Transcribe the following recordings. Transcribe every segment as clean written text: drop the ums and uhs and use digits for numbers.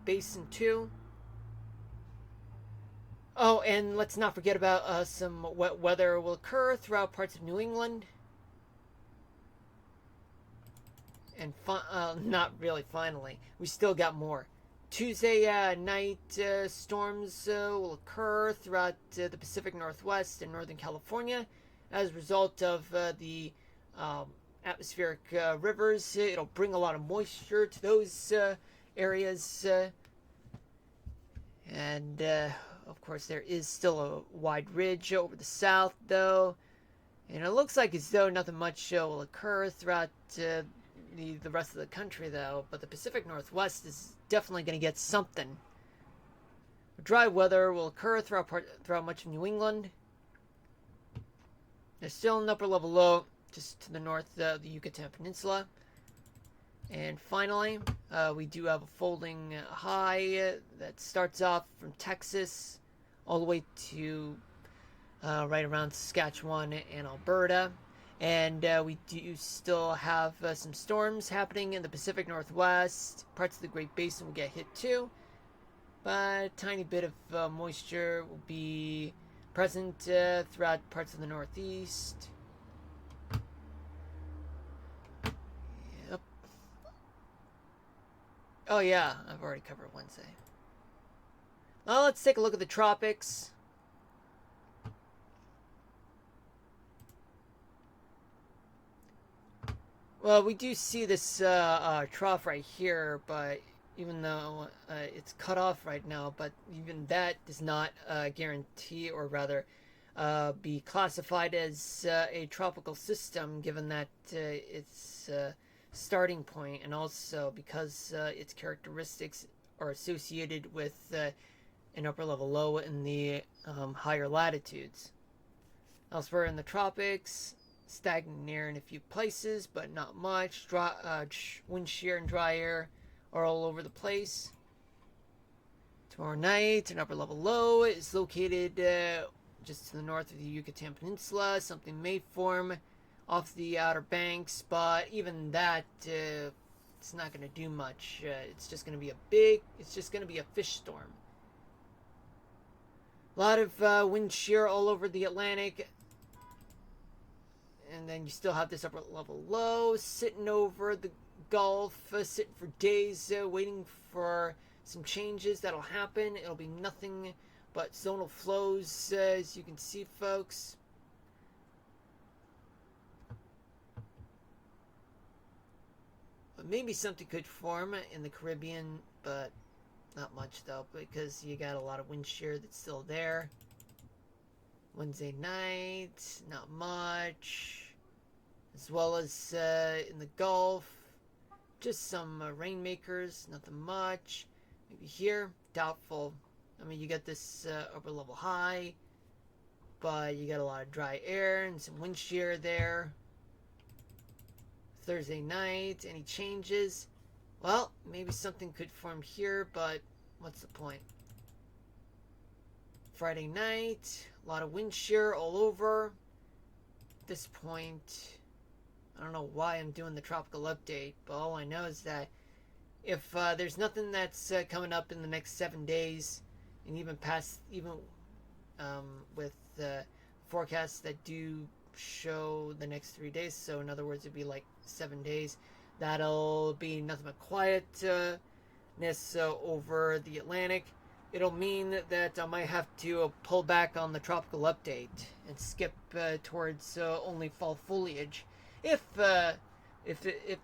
Basin too. Oh, and let's not forget about some wet weather will occur throughout parts of New England. And not really finally. We still got more. Tuesday night storms will occur throughout the Pacific Northwest and Northern California as a result of the um, atmospheric rivers. It'll bring a lot of moisture to those areas. And of course, there is still a wide ridge over the south, though. And it looks like as though nothing much will occur throughout the rest of the country, though. But the Pacific Northwest is definitely going to get something. Dry weather will occur throughout much of New England. There's still an upper level low just to the north of the Yucatan Peninsula. And finally, we do have a folding high that starts off from Texas all the way to right around Saskatchewan and Alberta. And we do still have some storms happening in the Pacific Northwest. Parts of the Great Basin will get hit too. But a tiny bit of moisture will be present throughout parts of the Northeast. Yep. Oh yeah, I've already covered Wednesday. Well, let's take a look at the tropics. Well, we do see this trough right here, but even though it's cut off right now, but even that does not guarantee, or rather be classified as a tropical system, given that its starting point, and also because its characteristics are associated with an upper level low in the higher latitudes. Elsewhere in the tropics, stagnant air in a few places, but not much. Wind shear and dry air are all over the place. Tomorrow night, an upper level low is located just to the north of the Yucatan Peninsula. Something may form off the Outer Banks, but even that, it's not going to do much. It's just going to be a fish storm. A lot of wind shear all over the Atlantic. And then you still have this upper level low sitting over the Gulf, sitting for days, waiting for some changes that'll happen. It'll be nothing but zonal flows, as you can see, folks. But maybe something could form in the Caribbean, but not much, though, because you got a lot of wind shear that's still there. Wednesday night, not much. As well as in the Gulf, just some rainmakers, nothing much. Maybe here, doubtful. I mean, you got this upper level high, but you got a lot of dry air and some wind shear there. Thursday night, any changes? Well, maybe something could form here, but what's the point? Friday night, a lot of wind shear all over. At this point, I don't know why I'm doing the tropical update, but all I know is that if there's nothing that's coming up in the next 7 days, and even past, even with forecasts that do show the next 3 days, so in other words, it'd be like 7 days, that'll be nothing but quietness over the Atlantic. It'll mean that I might have to pull back on the tropical update and skip towards only fall foliage, if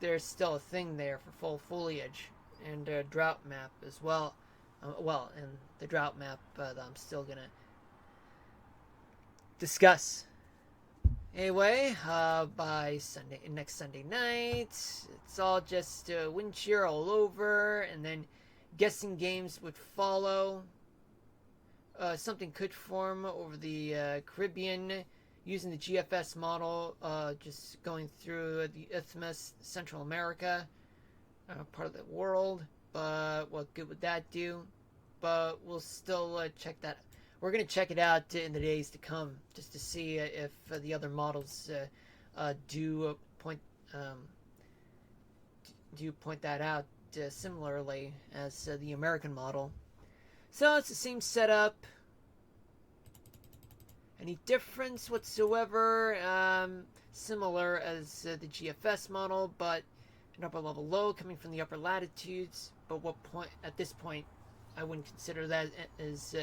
there's still a thing there for fall foliage, and a drought map as well. And the drought map that I'm still gonna discuss. Anyway, by next Sunday night, it's all just wind shear all over, and then guessing games would follow. Something could form over the Caribbean using the GFS model, just going through the Isthmus, Central America, part of the world. But what good would that do? But we'll still check that. We're going to check it out in the days to come, just to see if the other models do point that out. similarly as the American model. So it's the same setup. Any difference whatsoever? Similar as the GFS model, but an upper level low coming from the upper latitudes. But what point? At this point, I wouldn't consider that as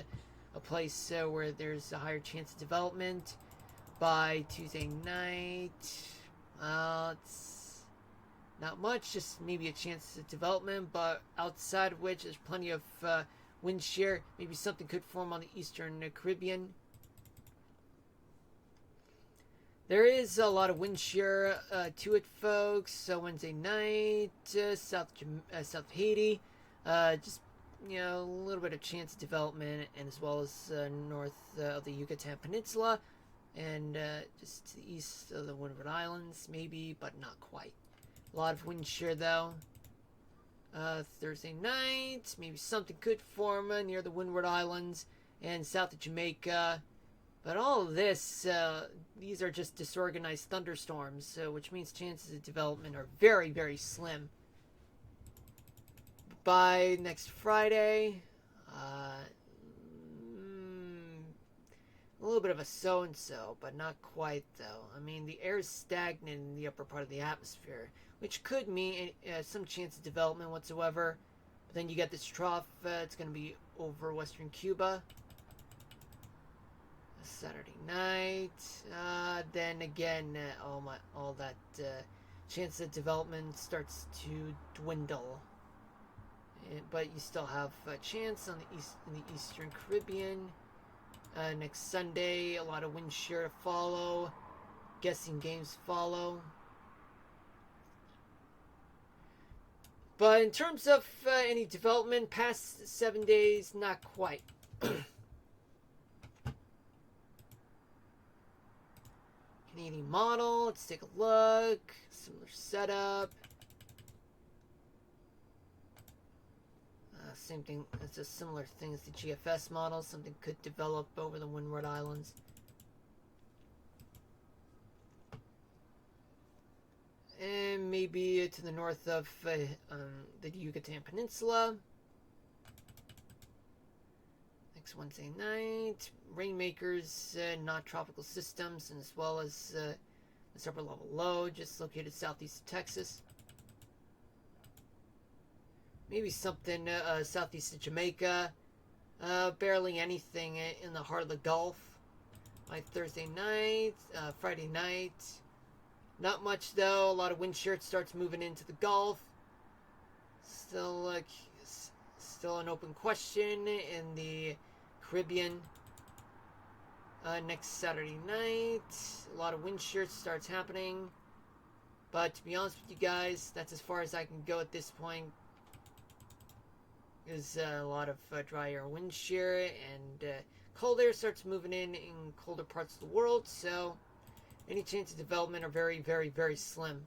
a place where there's a higher chance of development. By Tuesday night, it's not much, just maybe a chance of development, but outside of which there's plenty of wind shear. Maybe something could form on the eastern Caribbean. There is a lot of wind shear to it, folks. So Wednesday night, south Haiti, just a little bit of chance of development, and as well as north of the Yucatan Peninsula, and just to the east of the Windward Islands, maybe, but not quite. A lot of wind shear though. Thursday night, maybe something could form near the Windward Islands and south of Jamaica. But all of this, these are just disorganized thunderstorms, which means chances of development are very, very slim. By next Friday, a little bit of a so-and-so, but not quite, though. I mean, the air is stagnant in the upper part of the atmosphere, which could mean some chance of development whatsoever. But then you get this trough, it's going to be over western Cuba. Saturday night, then again, all that chance of development starts to dwindle. But you still have a chance on in the eastern Caribbean. Next Sunday, a lot of wind shear to follow. Guessing games follow. But in terms of any development past 7 days, not quite. Canadian model, let's take a look. Similar setup. Same thing, it's a similar thing as the GFS model. Something could develop over the Windward Islands. And maybe to the north of the Yucatan Peninsula. Next Wednesday night, rainmakers, not tropical systems, and as well as this upper level low just located southeast of Texas. Maybe something southeast of Jamaica. Barely anything in the heart of the Gulf. By Thursday night, Friday night. Not much though. A lot of wind shear starts moving into the Gulf. Still an open question in the Caribbean. Next Saturday night, a lot of wind shear starts happening. But to be honest with you guys, that's as far as I can go at this point. There's a lot of dry air wind shear, and cold air starts moving in colder parts of the world, so any chance of development are very, very, very slim.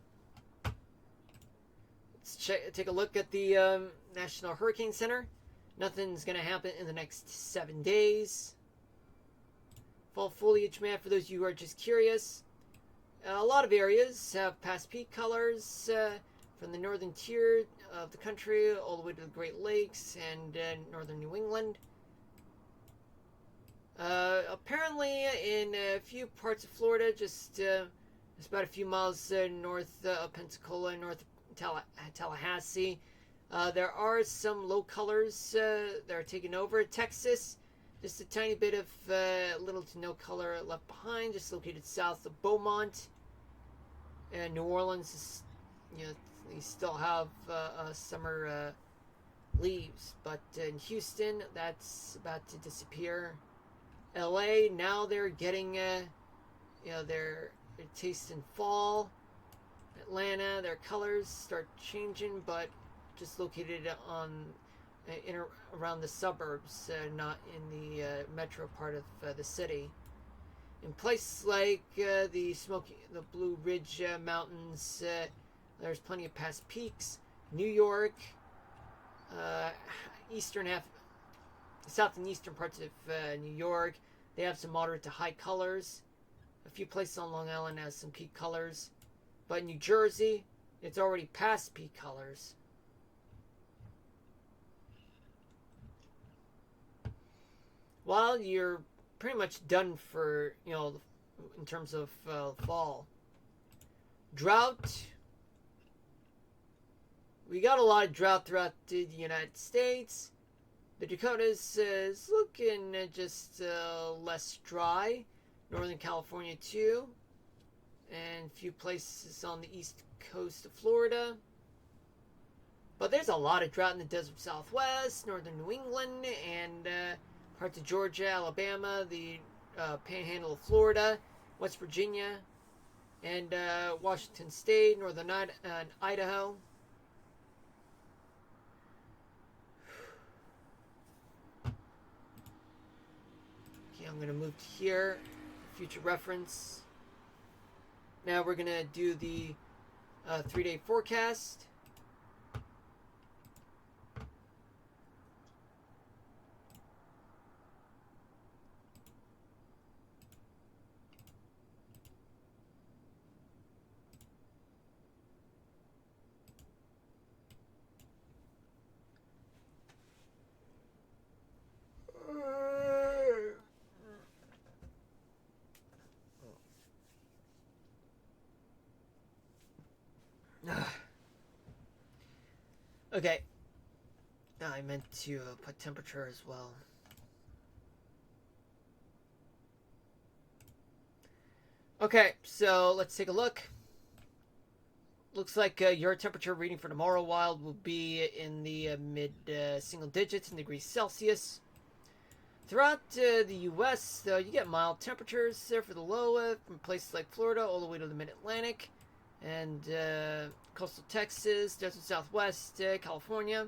Let's take a look at the National Hurricane Center. Nothing's going to happen in the next 7 days. Fall foliage map, for those of you who are just curious. A lot of areas have past peak colors from the northern tier of the country all the way to the Great Lakes and northern New England. Apparently in a few parts of Florida, just about a few miles north of Pensacola, north of Tallahassee, there are some low colors that are taking over. Texas, just a tiny bit of little to no color left behind, just located south of Beaumont. And New Orleans is, they still have summer leaves, but in Houston, that's about to disappear. LA, now they're getting, their taste in fall. Atlanta, their colors start changing, but just located around the suburbs, not in the metro part of the city. In places like the Blue Ridge Mountains, there's plenty of past peaks. New York, south and eastern parts of New York, they have some moderate to high colors. A few places on Long Island has some peak colors. But New Jersey, it's already past peak colors. while, you're pretty much done for, in terms of fall. Drought. We got a lot of drought throughout the United States. The Dakotas is looking just less dry. Northern California too. And a few places on the east coast of Florida. But there's a lot of drought in the desert Southwest, northern New England, and parts of Georgia, Alabama, the panhandle of Florida, West Virginia, and Washington State, northern Idaho. Okay, I'm going to move to here, future reference. Now we're going to do the 3-day forecast. Okay. I meant to put temperature as well. Okay, so let's take a look. Looks like your temperature reading for tomorrow wild will be in the mid single digits in degrees Celsius. Throughout the U.S., though, you get mild temperatures there for the low from places like Florida all the way to the mid-Atlantic and coastal Texas, desert Southwest, California.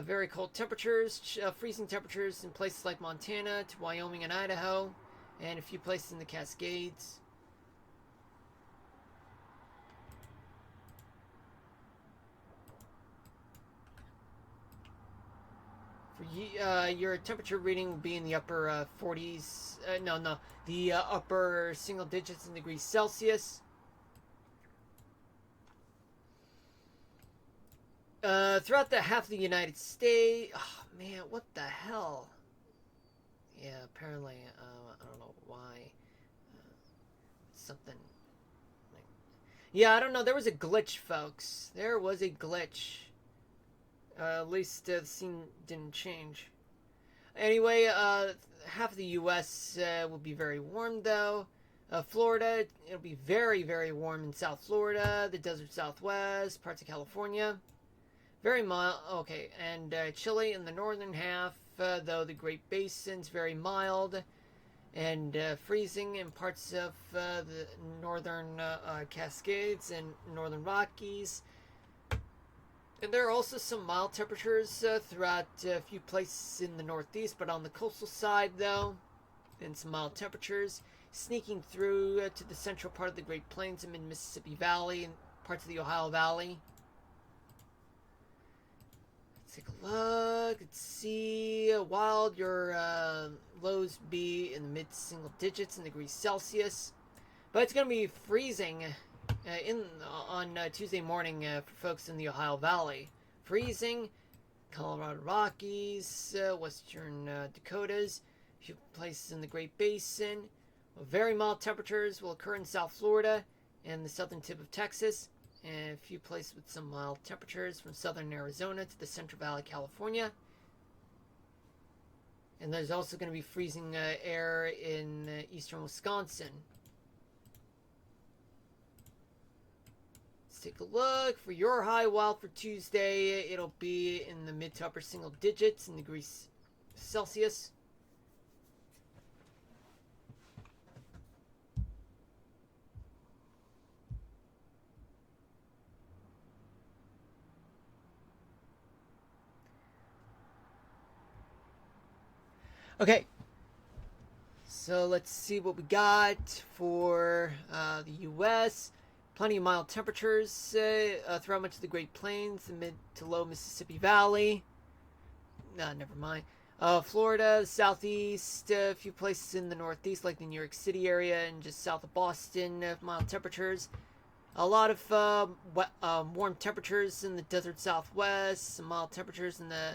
Very cold temperatures, freezing temperatures in places like Montana to Wyoming and Idaho, and a few places in the Cascades. For your temperature reading will be in the upper 40s. The upper single digits in degrees Celsius. Throughout the half of the United States. Oh man, what the hell? Yeah, apparently, I don't know why. Something. Yeah, I don't know. There was a glitch, folks. There was a glitch. At least the scene didn't change. Anyway, half of the U.S. Will be very warm, though. Florida, it'll be very, very warm in South Florida, the desert Southwest, parts of California. Very mild, okay, and chilly in the northern half, though the Great Basin's very mild, and freezing in parts of the northern Cascades and northern Rockies. And there are also some mild temperatures throughout a few places in the northeast, but on the coastal side, though, and some mild temperatures sneaking through to the central part of the Great Plains and mid-Mississippi Valley and parts of the Ohio Valley. Let's take a look. Let's see. Wild, your lows be in the mid-single digits in degrees Celsius. But it's going to be freezing on Tuesday morning for folks in the Ohio Valley. Freezing, Colorado Rockies, western Dakotas, a few places in the Great Basin. Very mild temperatures will occur in South Florida and the southern tip of Texas, and a few places with some mild temperatures from southern Arizona to the Central Valley, California. And there's also going to be freezing air in eastern Wisconsin. Let's take a look. For your high wild for Tuesday, it'll be in the mid to upper single digits in degrees Celsius. Okay, so let's see what we got for the U.S. Plenty of mild temperatures throughout much of the Great Plains, the mid to low Mississippi Valley. Never mind. Florida, southeast, a few places in the northeast like the New York City area and just south of Boston, mild temperatures. A lot of warm temperatures in the desert Southwest, some mild temperatures in the